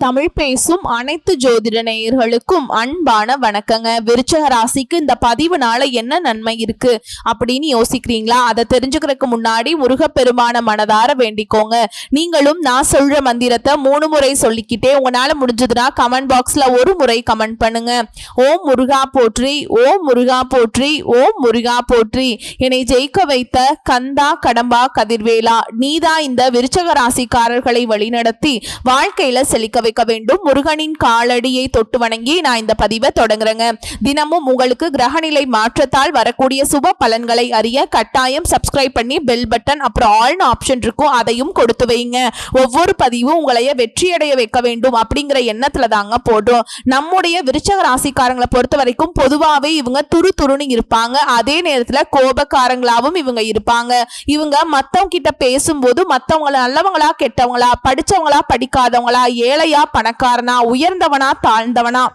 தமிழ் பேசும் அனைத்து ஜோதிட நேயர்களுக்கும் அன்பான வணக்கங்க. விருச்சக ராசிக்கு இந்த பதிவுனால என்ன நன்மை இருக்கு அப்படின்னு யோசிக்கிறீங்களா? அதை தெரிஞ்சுக்கிறதுக்கு முன்னாடி முருகப்பெருமான மனதார வேண்டிக்கோங்க. நீங்களும் நான் சொல்ற மந்திரத்தை 3 முறை சொல்லிக்கிட்டே உங்களால முடிஞ்சதுன்னா கமெண்ட் பாக்ஸ்ல ஒரு முறை கமெண்ட் பண்ணுங்க. ஓம் முருகா போற்றி, ஓம் முருகா போற்றி, ஓம் முருகா போற்றி. என்னை ஜெயிக்க வைத்த கந்தா கடம்பா கதிர்வேலா, நீதான் இந்த விருச்சக ராசிக்காரர்களை வழிநடத்தி வாழ்க்கையில செழிக்க வைக்க வேண்டும். முருகனின் காலடியை தொட்டு வணங்கி நான் இந்த பதிவை தொடங்குறேங்க. தினமும் உங்களுக்கு கிரகநிலை மாற்றத்தால் வரக்கூடிய சுப பலன்களை அறிய கட்டாயம் சப்ஸ்கிரைப் பண்ணி பெல் பட்டன் அப்புறம் ஆல்னு ஆப்ஷன் இருக்கும், அதையும் கொடுத்து வைங்க. ஒவ்வொரு பதிவும் உங்களைய வெற்றியடைய வைக்க வேண்டும் அப்படிங்கிற எண்ணத்துல தாங்க போடுறோம். நம்முடைய விருச்சக ராசிக்காரங்களை பொறுத்த வரைக்கும் பொதுவாகவே இவங்க துருன்னு இருப்பாங்க. அதே நேரத்துல கோபக்காரங்களாவும் இவங்க இருப்பாங்க. இவங்க மத்தவங்க கிட்ட பேசும்போது மத்தவங்கள நல்லவங்களா கெட்டவங்களா, படிச்சவங்களா படிக்காதவங்களா, ஏழையா பணக்காரனா, உயர்ந்தவனா தாழ்ந்தவனா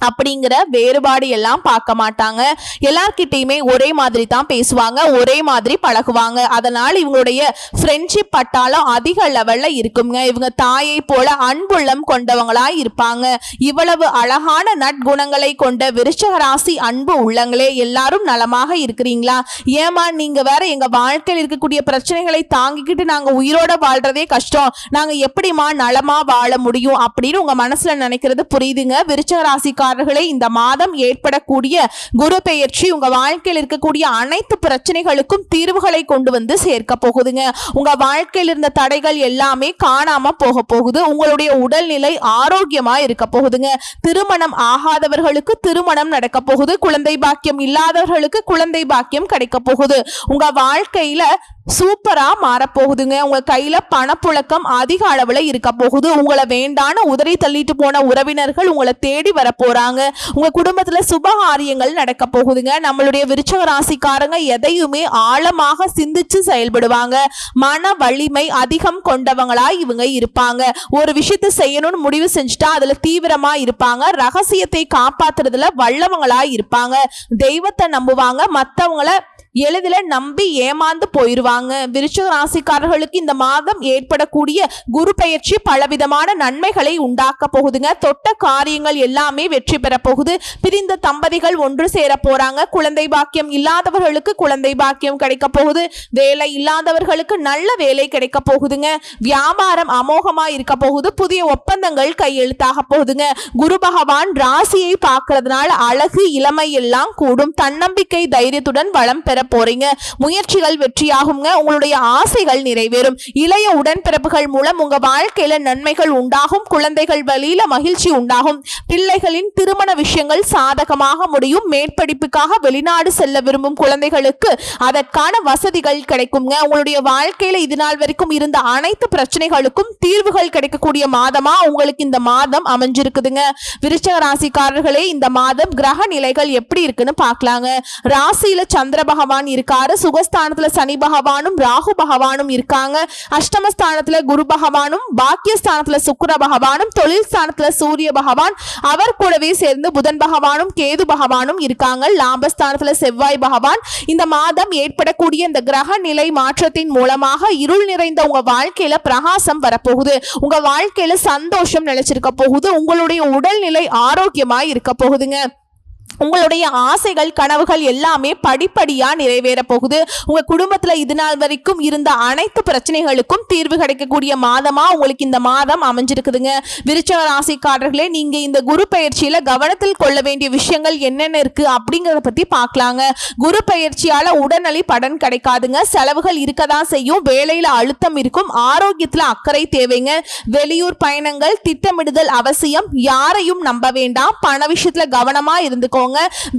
அப்படிங்கிற வேறுபாடு எல்லாம் பார்க்க மாட்டாங்க. எல்லார்கிட்டையுமே ஒரே மாதிரி தான் பேசுவாங்க, ஒரே மாதிரி பழகுவாங்க. அதனால இவங்களுடைய ஃப்ரெண்ட்ஷிப் பட்டாலும் அதிக லெவல்ல இருக்குங்க. இவங்க தாயை போல அன்புள்ளம் கொண்டவங்களா இருப்பாங்க. இவ்வளவு அழகான நற்குணங்களை கொண்ட விருச்சக ராசி அன்பு உள்ளங்களே, எல்லாரும் நலமாக இருக்கிறீங்களா? ஏமா நீங்க வேற எங்க வாழ்க்கையில் இருக்கக்கூடிய பிரச்சனைகளை தாங்கிக்கிட்டு நாங்க உயிரோட வாழ்றதே கஷ்டம், நாங்க எப்படிமா நலமா வாழ முடியும் அப்படின்னு உங்க மனசுல நினைக்கிறது புரியுதுங்க. விருச்சக ராசிக்காரர்களே, இந்த மாதம் ஏற்படக்கூடிய குரு பெயர்ச்சி உங்க வாழ்க்கையில் இருக்கக்கூடிய அனைத்து பிரச்சனைகளுக்கும் தீர்வுகளை கொண்டு வந்து சேர்க்க போகுதுங்க. உங்க வாழ்க்கையில் இருந்த தடைகள் எல்லாமே காணாம போக போகுது. உங்களுடைய உடல்நிலை ஆரோக்கியமா இருக்க போகுதுங்க. திருமணம் ஆகாதவர்களுக்கு திருமணம் நடக்க போகுது. குழந்தை பாக்கியம் இல்லாதவர்களுக்கு குழந்தை பாக்கியம் கிடைக்க போகுது. உங்க வாழ்க்கையில சூப்பரா மாறப்போகுதுங்க. உங்க கையில பணப்புழக்கம் அதிக அளவுல இருக்க போகுது. உங்களை வேண்டான உதறி தள்ளிட்டு போன உறவினர்கள் உங்களை தேடி வர போறாங்க. உங்க குடும்பத்துல சுபகாரியங்கள் நடக்க போகுதுங்க. நம்மளுடைய விருச்சக ராசிக்காரங்க எதையுமே ஆழமாக சிந்திச்சு செயல்படுவாங்க. மன வலிமை அதிகம் கொண்டவங்களா இவங்க இருப்பாங்க. ஒரு விஷயத்தை செய்யணும்னு முடிவு செஞ்சுட்டா அதுல தீவிரமா இருப்பாங்க. ரகசியத்தை காப்பாத்துறதுல வல்லவங்களா இருப்பாங்க. தெய்வத்தை நம்புவாங்க. மத்தவங்கள எளிதில் நம்பி ஏமாந்து போயிருவாங்க. விருச்சக ராசிக்காரர்களுக்கு இந்த மாதம் ஏற்படக்கூடிய குரு பெயர்ச்சி பலவிதமான நன்மைகளை உண்டாக்க போகுதுங்க. தொட்ட காரியங்கள் எல்லாமே வெற்றி பெற போகுது. பிரிந்த தம்பதிகள் ஒன்று சேர போறாங்க. குழந்தை பாக்கியம் இல்லாதவர்களுக்கு குழந்தை பாக்கியம் கிடைக்க போகுது. வேலை இல்லாதவர்களுக்கு நல்ல வேலை கிடைக்க போகுதுங்க. வியாபாரம் அமோகமா இருக்க போகுது. புதிய ஒப்பந்தங்கள் கையெழுத்தாக போகுதுங்க. குரு பகவான் ராசியை பார்க்கறதுனால அழகு இளமை எல்லாம் கூடும். தன்னம்பிக்கை தைரியத்துடன் வளம் பெற போறீங்க. முயற்சிகள் வெற்றியாகுங்க. உங்களுடைய ஆசைகள் நிறைவேறும். இளைய உடன்பிறப்புகள் மூலம் உங்க வாழ்க்கையில நன்மைகள் உண்டாகும். குழந்தைகள் வழியில மகிழ்ச்சி உண்டாகும். பிள்ளைகளின் திருமண விஷயங்கள் சாதகமாக முடியும். மேற்படிப்புக்காக வெளிநாடு செல்ல விரும்பும் குழந்தைகளுக்கு அதற்கான வசதிகள் கிடைக்குங்க. உங்களுடைய வாழ்க்கையில இது நாள் வரைக்கும் இருந்த அனைத்து பிரச்சனைகளுக்கும் தீர்வுகள் கிடைக்கக்கூடிய மாதமா உங்களுக்கு இந்த மாதம் அமைஞ்சிருக்குதுங்க. விருச்சக ராசிக்காரர்களே, இந்த மாதம் கிரக நிலைகள் எப்படி இருக்குன்னு பார்க்கலாங்க. ராசியில சந்திர பகவான் இருக்காரு. சுகஸ்தானத்துல சனி பகவானும் ராகு பகவானும் இருக்காங்க. அஷ்டமஸ்தானத்துல குரு பகவானும், பாக்கியஸ்தானத்துல சுக்கிர பகவானும், தொழில் ஸ்தானத்துல சூரிய பகவான், அவர் கூடவே சேர்ந்து புதன் பகவானும் கேது பகவானும் இருக்காங்க. லாபஸ்தானத்துல செவ்வாய் பகவான். இந்த மாதம் ஏற்படக்கூடிய இந்த கிரக நிலை மாற்றத்தின் மூலமாக இருள் நிறைந்த உங்க வாழ்க்கையில பிரகாசம் வரப்போகுது. உங்க வாழ்க்கையில சந்தோஷம் நிலைச்சிருக்க போகுது. உங்களுடைய உடல்நிலை ஆரோக்கியமாய் இருக்க போகுதுங்க. உங்களுடைய ஆசைகள் கனவுகள் எல்லாமே படிப்படியா நிறைவேற போகுது. உங்க குடும்பத்துல இது நாள் வரைக்கும் இருந்த அனைத்து பிரச்சனைகளுக்கும் தீர்வு கிடைக்கக்கூடிய மாதமா உங்களுக்கு இந்த மாதம் அமைஞ்சிருக்குதுங்க. விருச்சக ராசிக்காரர்களே, நீங்க இந்த குரு பயிற்சியில கவனத்தில் கொள்ள வேண்டிய விஷயங்கள் என்னென்ன இருக்கு அப்படிங்கறத பத்தி பார்க்கலாங்க. குரு பயிற்சியால உடனடி பலன் கிடைக்காதுங்க. செலவுகள் இருக்கதான் செய்யும். வேலையில அழுத்தம் இருக்கும். ஆரோக்கியத்துல அக்கறை தேவைங்க. வெளியூர் பயணங்கள் திட்டமிடுதல் அவசியம். யாரையும் நம்ப வேண்டாம். பண விஷயத்துல கவனமா இருந்துக்கோ.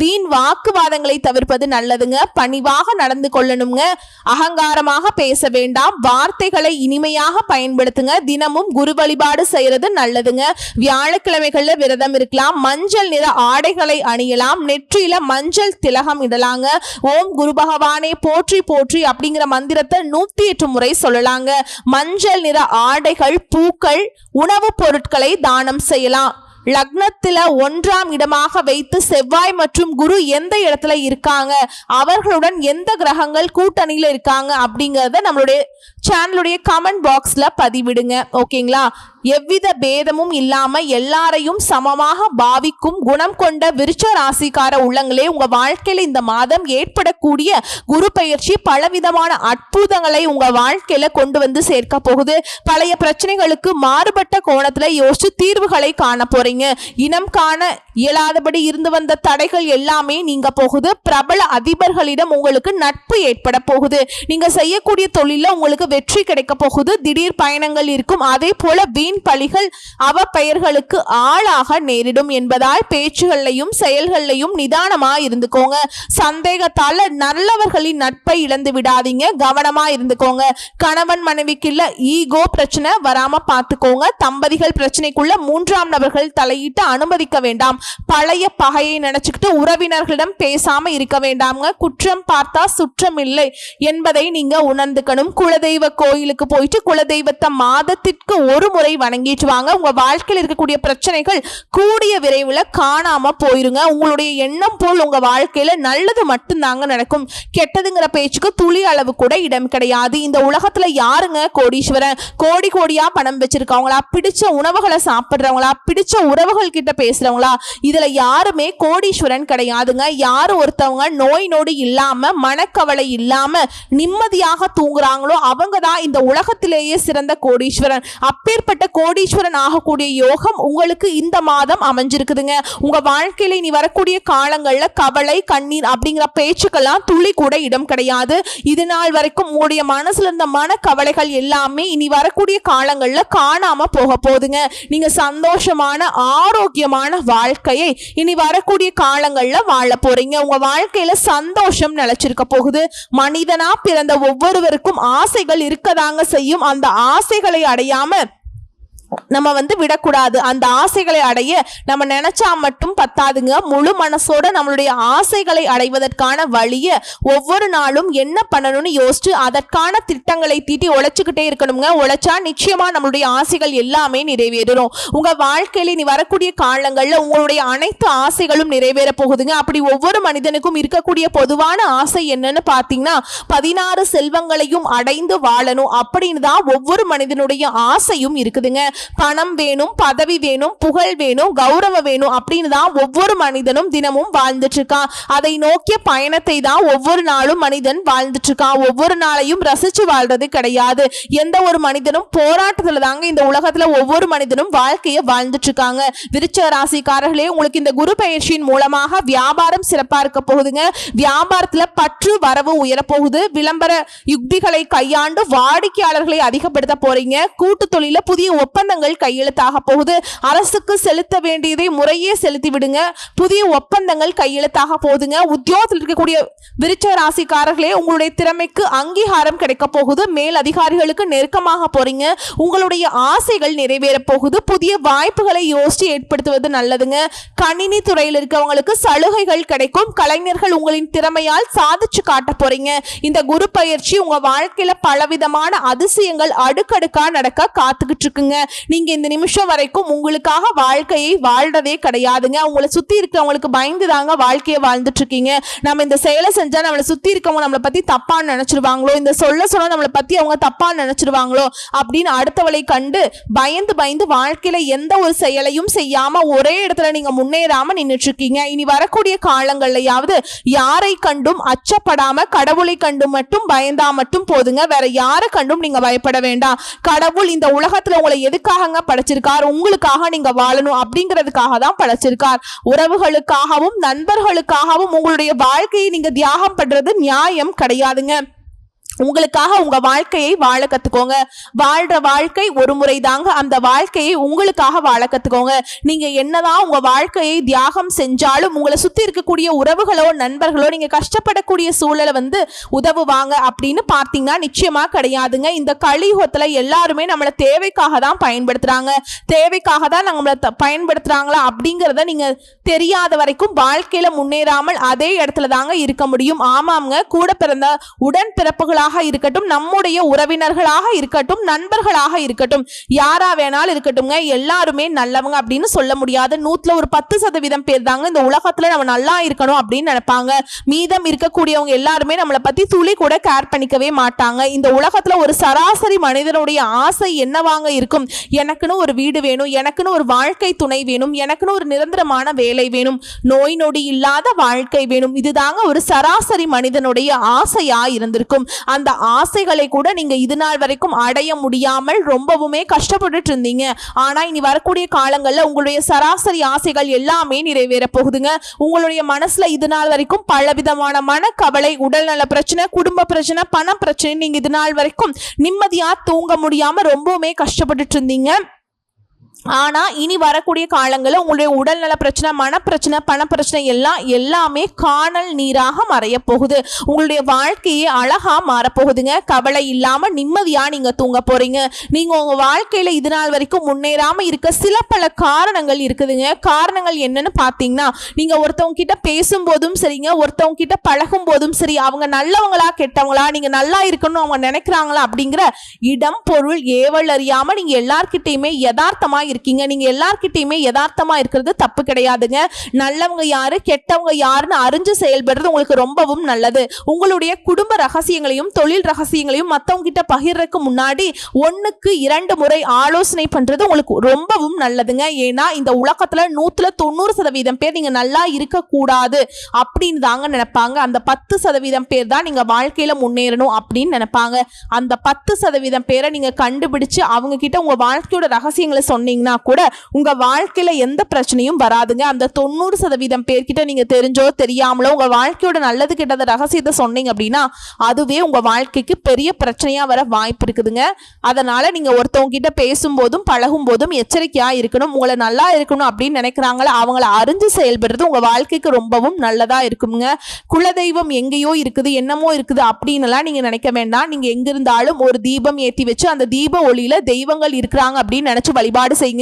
வீண் வாக்குவாதங்களை தவிர்ப்பது நல்லதுங்க. பணிவாக நடந்து கொள்ளணுங்க. அகங்காரமாக பேச வேண்டாம். வார்த்தைகளை இனிமையாக பயன்படுத்துங்க. தினமும் குரு வழிபாடு செய்யறது நல்லதுங்க. வியாழக்கிழமைகள்ல விரதம் இருக்கலாம். மஞ்சள் நிற ஆடைகளை அணியலாம். நெற்றியில மஞ்சள் திலகம் இடலாங்க. ஓம் குரு பகவானே போற்றி போற்றி அப்படிங்கிற மந்திரத்தை 108 முறை சொல்லலாங்க. மஞ்சள் நிற ஆடைகள், பூக்கள், உணவுப் பொருட்களை தானம் செய்யலாம். லக்னத்துல 1ஆம் இடமாக வைத்து செவ்வாய் மற்றும் குரு எந்த இடத்துல இருக்காங்க, அவர்களுடன் எந்த கிரகங்கள் கூட்டணியில இருக்காங்க அப்படிங்கறத நம்மளுடைய சேனலுடைய கமெண்ட் பாக்ஸ்ல பதிவிடுங்க. ஓகேங்களா? எவ்வித பேதமும் இல்லாம எல்லாரையும் சமமாக பாவிக்கும் குணம் கொண்ட விருச்ச ராசிக்கார உள்ளங்களே, உங்க வாழ்க்கையில இந்த மாதம் ஏற்படக்கூடிய குரு பயிற்சி பலவிதமான அற்புதங்களை உங்க வாழ்க்கையில கொண்டு வந்து சேர்க்க போகுது. பழைய பிரச்சனைகளுக்கு மாறுபட்ட கோணத்துல யோசிச்சு தீர்வுகளை காண போறீங்க. இனம் காண இயலாதபடி இருந்து வந்த தடைகள் எல்லாமே நீங்க போகுது. பிரபல அதிபர்களிடம் உங்களுக்கு நட்பு ஏற்பட போகுது. நீங்க செய்யக்கூடிய தொழில உங்களுக்கு வெற்றி கிடைக்க போகுது. திடீர் பயணங்கள் இருக்கும். அதே போல வீண் பழிகள் அவ பெயர்களுக்கு ஆளாக நேரிடும் என்பதால் பேச்சுகளையும் செயல்களையும் நிதானமா இருந்துக்கோங்க. சந்தேகத்தால நல்லவர்களின் நட்பை இழந்து விடாதீங்க. கவனமா இருந்துக்கோங்க. கணவன் மனைவிக்கு இல்ல ஈகோ பிரச்சனை வராம பார்த்துக்கோங்க. தம்பதிகள் பிரச்சனைக்குள்ள மூன்றாம் நபர்கள் தலையிட்டு அனுமதிக்க வேண்டாம். பழைய பகையை நினைச்சுக்கிட்டு உறவினர்களிடம் பேசாம இருக்க வேண்டாம்ங்க. குற்றம் பார்த்தா சுற்றம் இல்லை என்பதை நீங்க உணர்ந்துக்கணும். குலதெய்வ கோயிலுக்கு போயிட்டு குலதெய்வத்தை மாதத்திற்கு ஒரு முறை வணங்கிட்டு வாங்க. உங்க வாழ்க்கையில் இருக்கக்கூடிய பிரச்சனைகள் கூடிய விரைவில் காணாம போயிருங்க. உங்களுடைய எண்ணம் போல் உங்க வாழ்க்கையில நல்லது மட்டும்தாங்க நடக்கும். கெட்டதுங்கிற பேச்சுக்கு துளி அளவு கூட இடம் கிடையாது. இந்த உலகத்துல யாருங்க கோடீஸ்வரன்? கோடி கோடியா பணம் வச்சிருக்கவங்களா, பிடிச்ச உணவுகளை சாப்பிடுறவங்களா, பிடிச்ச உறவுகள் கிட்ட பேசுறவங்களா, இதுல யாருமே கோடீஸ்வரன் கிடையாதுங்க. யாரு ஒருத்தவங்க நோய் நொடி இல்லாம மனக்கவலை இல்லாம நிம்மதியாக தூங்குறாங்களோ அவங்க தான் இந்த உலகத்திலேயே சிறந்த கோடீஸ்வரன். அப்பேற்பட்ட கோடீஸ்வரன் ஆகக்கூடிய யோகம் உங்களுக்கு இந்த மாதம் அமைஞ்சிருக்குதுங்க. உங்க வாழ்க்கையில இனி வரக்கூடிய காலங்கள்ல கவலை கண்ணீர் அப்படிங்கிற பேச்சுக்கெல்லாம் துளி கூட இடம் கிடையாது. இது நாள் வரைக்கும் உங்களுடைய மனசுல இருந்த மன கவலைகள் எல்லாமே இனி வரக்கூடிய காலங்கள்ல காணாம போக போகுதுங்க. நீங்க சந்தோஷமான ஆரோக்கியமான வாழ்க்கையை இனி வரக்கூடிய காலங்கள்ல வாழ போறீங்க. உங்க வாழ்க்கையில சந்தோஷம் நிலைச்சிருக்க போகுது. மனிதனா பிறந்த ஒவ்வொருவருக்கும் ஆசைகள் இருக்கதாங்க செய்யும். அந்த ஆசைகளை அடையாம நம்ம விடக்கூடாது. அந்த ஆசைகளை அடைய நம்ம நினைச்சா மட்டும் பத்தாதுங்க. முழு மனசோட நம்மளுடைய ஆசைகளை அடைவதற்கான வழிய ஒவ்வொரு நாளும் என்ன பண்ணணும்னு யோசிச்சு அதற்கான திட்டங்களை தீட்டி உழைச்சுக்கிட்டே இருக்கணுங்க. உழைச்சா நிச்சயமா நம்மளுடைய ஆசைகள் எல்லாமே நிறைவேறும். உங்க வாழ்க்கையில நீ வரக்கூடிய காலங்கள்ல உங்களுடைய அனைத்து ஆசைகளும் நிறைவேற போகுதுங்க. அப்படி ஒவ்வொரு மனிதனுக்கும் இருக்கக்கூடிய பொதுவான ஆசை என்னன்னு பாத்தீங்கன்னா 16 செல்வங்களையும் அடைந்து வாழணும் அப்படின்னு தான் ஒவ்வொரு மனிதனுடைய ஆசையும் இருக்குதுங்க. பணம் வேணும், பதவி வேணும், புகழ் வேணும், கௌரவம் வேணும் அப்படின்னு தான் ஒவ்வொரு மனிதனும் தினமும் வாழ்ந்துட்டு இருக்கான். அதை நோக்கிய பயணத்தை தான் ஒவ்வொரு நாளும் மனிதன் வாழ்ந்துட்டு இருக்கான். ஒவ்வொரு நாளையும் ரசிச்சு வாழ்றது கிடையாது. எந்த ஒரு மனிதனும் போராட்டத்துல தாங்க இந்த உலகத்துல ஒவ்வொரு மனிதனும் வாழ்க்கையை வாழ்ந்துட்டு இருக்காங்க. விருச்சிக ராசிக்காரர்களே, உங்களுக்கு இந்த குரு பயிற்சியின் மூலமாக வியாபாரம் சிறப்பா இருக்க போகுதுங்க. வியாபாரத்துல பற்று வரவு உயர போகுது. விளம்பர யுக்திகளை கையாண்டு வாடிக்கையாளர்களை அதிகப்படுத்த போறீங்க. கூட்டு தொழில புதிய ஒப்பந்தங்கள் கையெழுத்தாக போகுது. அரசுக்கு செலுத்த வேண்டியதை முறையே செலுத்தி விடுங்க. புதிய ஒப்பந்தங்கள் கையெழுத்தாக போகுதுங்க. உத்தியோகத்தில் இருக்கக்கூடிய விருச்சிக ராசிக்காரர்களே, உங்களுடைய திறமைக்கு அங்கீகாரம் கிடைக்க போகுது. மேல் அதிகாரிகளுக்கு நெருக்கமாக போறீங்க. உங்களுடைய ஆசைகள் நிறைவேற போகுது. புதிய வாய்ப்புகளை யோசித்து ஏற்படுத்துவது நல்லதுங்க. கணினி துறையில் இருக்கவங்களுக்கு சலுகைகள் கிடைக்கும். கலைஞர்கள் உங்களின் திறமையால் சாதிச்சு காட்ட போறீங்க. இந்த குரு பயிற்சி உங்க வாழ்க்கையில பலவிதமான அதிசயங்கள் அடுக்கடுக்கா நடக்க காத்துக்கிட்டு இருக்குங்க. நீங்க இந்த நிமிஷம் வரைக்கும் உங்களுக்காக வாழ்க்கையை வாழ்றதே கிடையாதுங்க. உங்களை சுத்தி இருக்கவங்களுக்கு பயந்து தாங்க வாழ்க்கையை வாழ்ந்துட்டு இருக்கீங்க. நம்ம இந்த செயலை செஞ்சா நம்மளை சுத்தி இருக்கவங்க நம்மளை பத்தி தப்பா நினைச்சிருவாங்களோ, இந்த சொல்ல நம்மளை பத்தி அவங்க தப்பா நினைச்சிருவாங்களோ அப்படின்னு அடுத்தவளை கண்டு பயந்து பயந்து வாழ்க்கையில எந்த ஒரு செயலையும் செய்யாம ஒரே இடத்துல நீங்க முன்னேறாம நின்றுட்டு இருக்கீங்க. இனி வரக்கூடிய காலங்கள்லயாவது யாரை கண்டும் அச்சப்படாம கடவுளை கண்டு மட்டும் பயந்தா மட்டும் போதுங்க. வேற யாரை கண்டும் நீங்க பயப்பட வேண்டாம். கடவுள் இந்த உலகத்துல உங்களை எதுக்காக படைச்சிருக்கார்? உங்களுக்காக நீங்க வாழணும் அப்படிங்கிறதுக்காக தான் படைச்சிருக்கார். உறவுகளுக்காகவும் நண்பர்களுக்காகவும் உங்களுடைய வாழ்க்கையை நீங்க தியாகம் பண்றது நியாயம் கிடையாதுங்க. உங்களுக்காக உங்க வாழ்க்கையை வாழ கத்துக்கோங்க. வாழ்ற வாழ்க்கை ஒரு முறை தாங்க. அந்த வாழ்க்கையை உங்களுக்காக வாழ கத்துக்கோங்க. நீங்க என்னதான் உங்க வாழ்க்கையை தியாகம் செஞ்சாலும் உங்களை சுத்தி இருக்கக்கூடிய உறவுகளோ நண்பர்களோ நீங்க கஷ்டப்படக்கூடிய சூழலை உதவுவாங்க அப்படின்னு பார்த்தீங்கன்னா நிச்சயமா கிடையாதுங்க. இந்த கலியுகத்துல எல்லாருமே நம்மளை தேவைக்காக தான் பயன்படுத்துறாங்க. தேவைக்காக தான் நம்மளை பயன்படுத்துறாங்களா அப்படிங்கிறத நீங்க தெரியாத வரைக்கும் வாழ்க்கையில முன்னேறாமல் அதே இடத்துல தாங்க இருக்க முடியும். ஆமாங்க, கூட பிறந்த உடன் பிறப்புகளா பெற்றோர்களாக இருக்கட்டும், நம்முடைய உறவினர்களாக இருக்கட்டும், நண்பர்களாக இருக்கட்டும், யாரா வேணாலும் இருக்கட்டும்ங்க, எல்லாருமே நல்லவங்க அப்படின்னு சொல்ல முடியாது. 100ல ஒரு 10% பேர் தாங்க இந்த உலகத்துல நம்ம நல்லா இருக்கணும் அப்படின்னு நினைப்பாங்க. மீதம் இருக்கக்கூடியவங்க எல்லாருமே நம்மளை பத்தி துளி கூட கேர் பண்ணிக்கவே மாட்டாங்க. இந்த உலகத்துல ஒரு சராசரி மனிதனுடைய ஆசை என்னவாங்க இருக்கும்? எனக்குன்னு ஒரு வீடு வேணும், எனக்குன்னு ஒரு வாழ்க்கை துணை வேணும், எனக்குன்னு ஒரு நிரந்தரமான வேலை வேணும், நோய் நொடி இல்லாத வாழ்க்கை வேணும். இதுதாங்க ஒரு சராசரி மனிதனுடைய ஆசையா இருந்திருக்கும். அந்த ஆசைகளை கூட நீங்க இது நாள் வரைக்கும் அடைய முடியாமல் ரொம்பவுமே கஷ்டப்பட்டுட்டு இருந்தீங்க. ஆனா இனி வரக்கூடிய காலங்கள்ல உங்களுடைய சராசரி ஆசைகள் எல்லாமே நிறைவேற போகுதுங்க. உங்களுடைய மனசுல இது நாள் வரைக்கும் பலவிதமான மனக்கவலை, உடல்நல பிரச்சனை, குடும்ப பிரச்சனை, பண பிரச்சனை, நீங்க இது நாள் வரைக்கும் நிம்மதியா தூங்க முடியாம ரொம்பவுமே கஷ்டப்பட்டுட்டு இருந்தீங்க. ஆனா இனி வரக்கூடிய காலங்களில் உங்களுடைய உடல்நல பிரச்சனை, மனப்பிரச்சனை, பணப்பிரச்சனை எல்லாமே காணல் நீராக மறைய போகுது. உங்களுடைய வாழ்க்கையே அழகா மாறப்போகுதுங்க. கவலை இல்லாம நிம்மதியா நீங்க தூங்க போறீங்க. நீங்க உங்க வாழ்க்கையில இது நாள் வரைக்கும் முன்னேறாம இருக்க சில பல காரணங்கள் இருக்குதுங்க. காரணங்கள் என்னன்னு பாத்தீங்கன்னா, நீங்க ஒருத்தவங்க கிட்ட பேசும்போதும் சரிங்க, ஒருத்தவங்க கிட்ட பழகும் போதும் சரி, அவங்க நல்லவங்களா கெட்டவங்களா, நீங்க நல்லா இருக்கணும் அவங்க நினைக்கிறாங்களா அப்படிங்கிற இடம் பொருள் ஏவல் அறியாம நீங்க எல்லார்கிட்டையுமே யதார்த்தமா இருக்கீங்க. நீங்க எல்லார்கிட்டயுமே யதார்த்தமா இருக்கிறது தப்பு கிடையாதுங்க. நல்லவங்க யாரு, கெட்டவங்க யாருன்னு அறிஞ்சு செயல்படுறது உங்களுக்கு ரொம்பவும் நல்லது. உங்களுடைய குடும்ப ரகசியங்களையும் தொழில் ரகசியங்களையும் மத்தவங்க கிட்ட பகிர்றதுக்கு முன்னாடி 1க்கு 2 முறை ஆலோசனை பண்றது உங்களுக்கு ரொம்பவும் நல்லதுங்க. ஏன்னா இந்த உலகத்துல 100ல 90% பேர் நீங்க நல்லா இருக்க கூடாது அப்படின்னு தாங்க நினைப்பாங்க. அந்த 10% பேர் தான் நீங்க வாழ்க்கையில முன்னேறணும் அப்படின்னு நினைப்பாங்க. அந்த 10% பேரை நீங்க கண்டுபிடிச்சு அவங்க கிட்ட உங்க வாழ்க்கையோட ரகசியங்களை சொன்னீங்கன்னா கூட உங்க வாழ்க்கையில எந்த பிரச்சனையும் வராதுங்க. அந்த 90% பேர்கிட்ட நீங்க தெரிஞ்சோ தெரியாமலோ உங்க வாழ்க்கையோட நல்லது கெட்டத ரகசியத்தை சொன்னீங்க அப்படின்னா அதுவே உங்க வாழ்க்கைக்கு பெரிய பிரச்சனையா வர வாய்ப்பு இருக்குதுங்க. அதனால நீங்க ஒருத்தவங்க கிட்ட பேசும்போதும் பழகும் போதும் எச்சரிக்கையா இருக்கணும். உங்களை நல்லா இருக்கணும் அப்படின்னு நினைக்கிறாங்களா அவங்கள அறிஞ்சு செயல்படுறது உங்க வாழ்க்கைக்கு ரொம்பவும் நல்லதா இருக்குங்க. குலதெய்வம் எங்கேயோ இருக்குது, என்னமோ இருக்குது அப்படின்னு எல்லாம் நீங்க நினைக்க வேண்டாம். நீங்க எங்க இருந்தாலும் ஒரு தீபம் ஏற்றி வச்சு அந்த தீப ஒளியில தெய்வங்கள் இருக்கிறாங்க அப்படின்னு நினைச்சு வழிபாடு செய்யுங்க.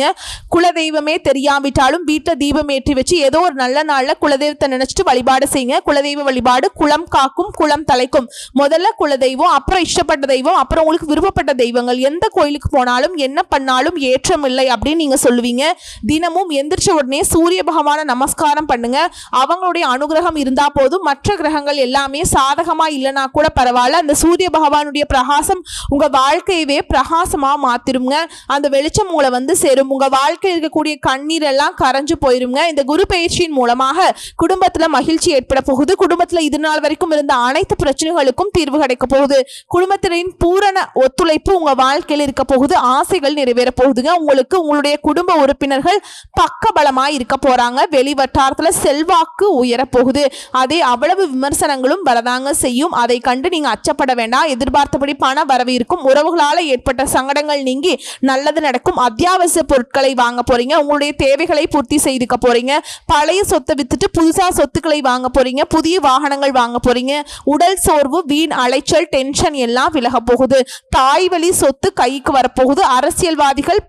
குலதெய்வமே தெரியாவிட்டாலும் வீட்டில் தீபம் ஏற்றி வச்சு ஏதோ ஒரு நல்ல நாள்ல குலதெய்வத்தை நினைச்சிட்டு வழிபாடு செய்யுங்க. குலதெய்வ வழிபாடு குலம் காக்கும், குலம் தலைக்கும். முதல்ல குலதெய்வம், அப்புறம் இஷ்டப்பட்ட தெய்வம், அப்புறம் உங்களுக்கு விருப்பப்பட்ட தெய்வங்கள். எந்த கோயிலுக்கு போனாலும் என்ன பண்ணாலும் ஏற்றம் இல்லை அப்படின்னு நீங்க சொல்லுவீங்க. தினமும் எந்திரிச்ச உடனே சூரிய பகவான நமஸ்காரம் பண்ணுங்க. அவங்களுடைய அனுகிரகம் இருந்தா போதும். மற்ற கிரகங்கள் எல்லாமே சாதகமா இல்லைன்னா கூட பரவாயில்ல, அந்த சூரிய பகவானுடைய பிரகாசம் உங்க வாழ்க்கையவே பிரகாசமா மாத்திருங்க. அந்த வெளிச்சம் உங்களை வந்து சேரும். உங்க வாழ்க்கையில் இருக்கக்கூடிய கண்ணீர் எல்லாம் கரைஞ்சு போயிருங்க. இந்த குரு பயிற்சியின் மூலமாக குடும்பத்துல மகிழ்ச்சி ஏற்பட போகுது. குடும்பத்துல இது நாள் வரைக்கும் இருந்த அனைத்து பிரச்சனைகளுக்கும் தீர்வு கிடைக்க போகுது. குடும்பத்தினரின் பூரண ஒத்துழைப்பு உங்க வாழ்க்கையில் இருக்க போகுது. ஆசைகள் நிறைவேற போகுதுங்க. உங்களுக்கு உங்களுடைய குடும்ப உறுப்பினர்கள் பக்கபலமா இருக்க போறாங்க. வெளி வட்டாரத்துல செல்வாக்கு உயர போகுது. அதே அவ்வளவு விமர்சனங்களும் வரதாங்க செய்யும். அதை கண்டு நீங்க அச்சப்பட வேண்டாம். எதிர்பார்த்தபடி பண வரவு இருக்கும். உறவுகளால ஏற்பட்ட சங்கடங்கள் நீங்கி நல்லது நடக்கும். அத்தியாவசிய பொருட்களை வாங்க போறீங்க. உங்களுடைய தேவைகளை பூர்த்தி செய்துக்க போறீங்க. பழைய சொத்தை வித்துட்டு புதுசா சொத்துக்களை வாங்க போறீங்க. புதிய வாகனங்கள் வாங்க போறீங்க. உடல் சோர்வு, வீண் அலைச்சல், டென்ஷன் எல்லாம் விலக போகுது. தாய் வழி சொத்து கைக்கு வரப்போகுது. அரசியல்வாதிகள்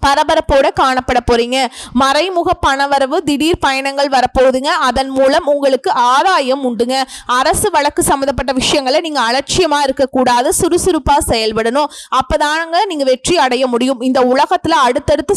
பரபரப்போட காணப்பட போறீங்க. மறைமுக பணவரவு, திடீர் பயணங்கள் வரப்போகுதுங்க. அதன் மூலம் உங்களுக்கு ஆதாயம் உண்டுங்க. அரசு வழக்கு சம்பந்தப்பட்ட விஷயங்களை நீங்க அலட்சியமா இருக்கக்கூடாது. சுறுசுறுப்பா செயல்படணும். அப்பதானங்க நீங்க வெற்றி அடைய முடியும். இந்த உலகத்துல அடுத்தடுத்து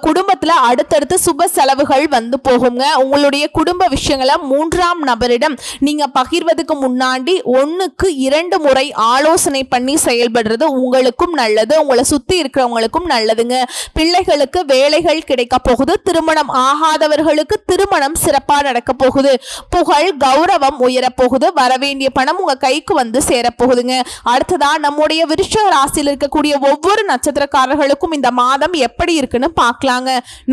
குடும்பத்துல அடுத்தடுத்து சுப செலவுகள் வந்து போகுங்க. உங்களுடைய குடும்ப விஷயங்களை 3ஆம் நபரிடம் நீங்க பகிர்வதற்கு முன்னாடி 1க்கு 2 முறை ஆலோசனை பண்ணி செயல்படுறது உங்களுக்கும் நல்லது, உங்களை சுத்தி இருக்கிறவங்களுக்கும் நல்லதுங்க. பிள்ளைகளுக்கு வேலைகள் கிடைக்க போகுது. திருமணம் ஆகாதவர்களுக்கு திருமணம் சிறப்பா நடக்க போகுது. புகழ், கௌரவம் உயரப்போகுது. வரவேண்டிய பணம் உங்க கைக்கு வந்து சேரப்போகுதுங்க. அடுத்ததா நம்முடைய விருச்சிக ராசியில் இருக்கக்கூடிய ஒவ்வொரு நட்சத்திரக்காரர்களுக்கும் இந்த மாதம் எப்படி இருக்குன்னு பார்க்கலாங்க.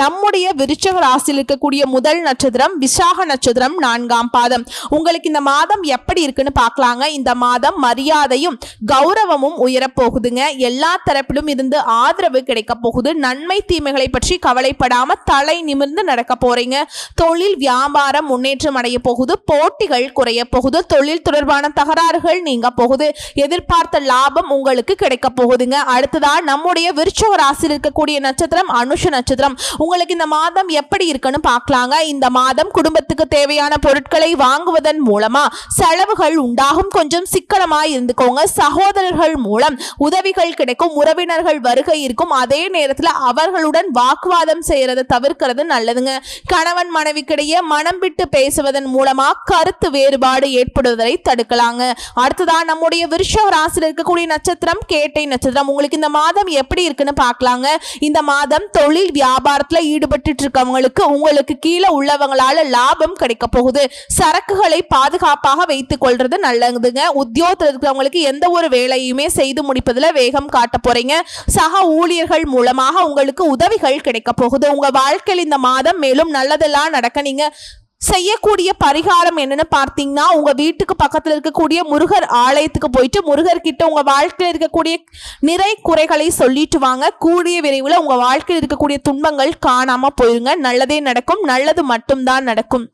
நம்முடைய விருச்சிக ராசியில் இருக்கக்கூடிய முதல் நட்சத்திரம் விசாக நட்சத்திரம் 4ஆம் பாதம். உங்களுக்கு இந்த மாதம் எப்படி இருக்குன்னு பார்க்கலாங்க. இந்த மாதம் மரியாதையும் கௌரவமும் உயரப்போகுதுங்க. எல்லா தரப்பிலும் இருந்து ஆதரவு கிடைக்க போகுது. நன்மை தீமைகளை பற்றி கவலைப்படாம தலை நிமிர்ந்து நடக்க போறீங்க. தொழில் வியாபாரம் முன்னேற்றம் அடைய போகுது. போட்டிகள் குறைய போகுது. தொழில் தொடர்பான தகராறுகள் நீங்க போகுது. எதிர்பார்த்த லாபம் உங்களுக்கு கிடைக்க போகுதுங்க. அடுத்ததா நம்முடைய விருச்சிக ராசியில் இருக்கக்கூடிய நட்சத்திரம் அனுஷ நட்சத்திரம். உங்களுக்கு இந்த மாதம் எப்படி இருக்குன்னு பார்க்கலாங்க. இந்த மாதம் குடும்பத்துக்கு தேவையான பொருட்களை வாங்குவதன் மூலமா செலவுகள் உண்டாகும். கொஞ்சம் சிக்கனமா இருந்துக்கோங்க. சகோதரர்கள் மூலம் உதவிகள் கிடைக்கும். உறவினர்கள் வருகை இருக்கும். அதே நேரத்தில் அவர்களுடன் வாக்குவாதம் செய்யறதை தவிர்க்கிறது நல்லதுங்க. கணவன் மனைவிக்கிடையே மனம் விட்டு பேசுவதன் மூலமா கருத்து வேறுபாடு ஏற்படுவதை தடுக்கலாங்க. அடுத்ததான் நம்முடைய விருச்சிக ராசியில் இருக்கக்கூடிய நட்சத்திரம் கேட்டை நட்சத்திரம். உங்களுக்கு இந்த மாதம் எப்படி இருக்குன்னு பார்க்கலாங்க. இந்த மாதம் தொழில் வியாபாரத்துல ஈடுபட்டு இருக்கவங்களுக்கு உங்களுக்கு கீழே உள்ளவங்களால லாபம் கிடைக்க போகுது. சரக்குகளை பாதுகாப்பாக வைத்துக் கொள்றது நல்லதுங்க. உத்தியோகத்தில் இருக்கிறவங்களுக்கு எந்த ஒரு வேலையுமே செய்து முடிப்பதில் வேகம் காட்ட போறீங்க. சக ஊழியர்கள் மூலமாக உங்களுக்கு உதவிகள் கிடைக்க போகுது. உங்க வாழ்க்கையில் இந்த மாதம் மேலும் நல்லதெல்லாம் நடக்க நீங்க செய்யக்கூடிய பரிகாரம் என்னன்னு பார்த்தீங்கன்னா, உங்க வீட்டுக்கு பக்கத்தில் இருக்கக்கூடிய முருகர் ஆலயத்துக்கு போயிட்டு முருகர் கிட்ட உங்க வாழ்க்கையில் இருக்கக்கூடிய நிறை குறைகளை சொல்லிட்டு வாங்க. கூடிய விரைவில் உங்க வாழ்க்கையில் இருக்கக்கூடிய துன்பங்கள் காணாம போயிருங்க. நல்லதே நடக்கும். நல்லது மட்டும்தான் நடக்கும்.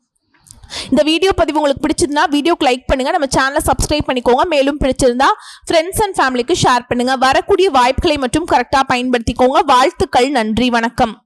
இந்த வீடியோ பதிவு உங்களுக்கு பிடிச்சிருந்தா வீடியோக்கு லைக் பண்ணுங்க. நம்ம சேனலை சப்ஸ்கிரைப் பண்ணிக்கோங்க. மேலும் பிடிச்சிருந்தா ஃப்ரெண்ட்ஸ் அண்ட் ஃபேமிலிக்கு ஷேர் பண்ணுங்க. வரக்கூடிய வாய்ப்புகளை மட்டும் கரெக்டாக பயன்படுத்திக்கோங்க. வாழ்த்துக்கள். நன்றி. வணக்கம்.